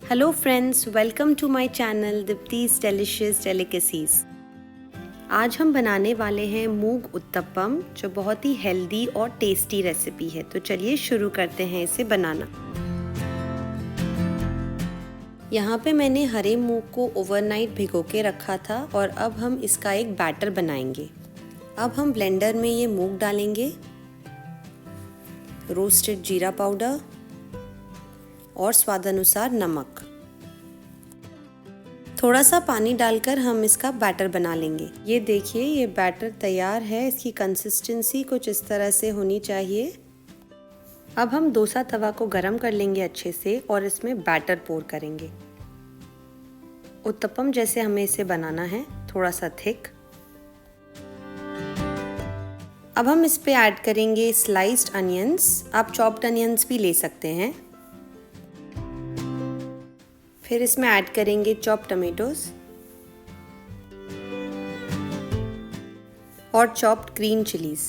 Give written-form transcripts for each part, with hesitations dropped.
Hello friends, welcome to my channel Deepti's delicious delicacies. आज हम बनाने वाले हैं मूंग उत्तपम, जो बहुत ही हेल्दी और टेस्टी रेसिपी है। तो चलिए शुरू करते हैं इसे बनाना। यहाँ पे मैंने हरे मूंग को ओवरनाइट भिगो के रखा था और अब हम इसका एक बैटर बनाएंगे। अब हम ब्लेंडर में ये मूंग डालेंगे, रोस्टेड जीरा पाउडर और स्वादानुसार नमक। थोड़ा सा पानी डालकर हम इसका बैटर बना लेंगे। ये देखिए, ये बैटर तैयार है। इसकी कंसिस्टेंसी कुछ इस तरह से होनी चाहिए। अब हम डोसा तवा को गरम कर लेंगे अच्छे से और इसमें बैटर पोर करेंगे। उत्तपम जैसे हमें इसे बनाना है, थोड़ा सा थिक। अब हम इस पे ऐड करेंगे स्लाइस्ड अनियंस। आप चॉप्ड अनियंस भी ले सकते हैं। फिर इसमें ऐड करेंगे चॉप टमेटोज और चॉप्ड ग्रीन चिलीज।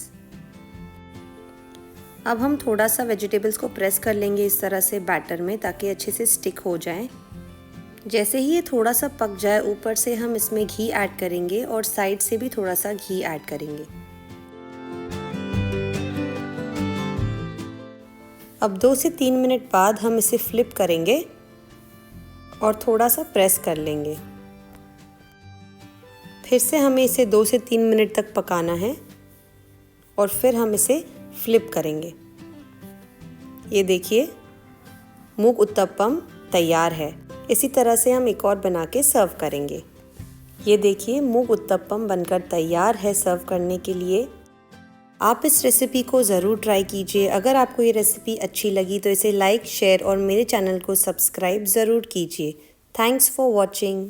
अब हम थोड़ा सा वेजिटेबल्स को प्रेस कर लेंगे इस तरह से बैटर में, ताकि अच्छे से स्टिक हो जाए। जैसे ही ये थोड़ा सा पक जाए, ऊपर से हम इसमें घी ऐड करेंगे और साइड से भी थोड़ा सा घी ऐड करेंगे। अब 2 से 3 मिनट बाद हम इसे फ्लिप करेंगे और थोड़ा सा प्रेस कर लेंगे। फिर से हमें इसे 2 से 3 मिनट तक पकाना है और फिर हम इसे फ्लिप करेंगे। ये देखिए, मूंग उत्तपम तैयार है। इसी तरह से हम एक और बना के सर्व करेंगे। ये देखिए, मूंग उत्तपम बनकर तैयार है सर्व करने के लिए। आप इस रेसिपी को ज़रूर ट्राई कीजिए। अगर आपको ये रेसिपी अच्छी लगी तो इसे लाइक, शेयर और मेरे चैनल को सब्सक्राइब ज़रूर कीजिए। Thanks for watching.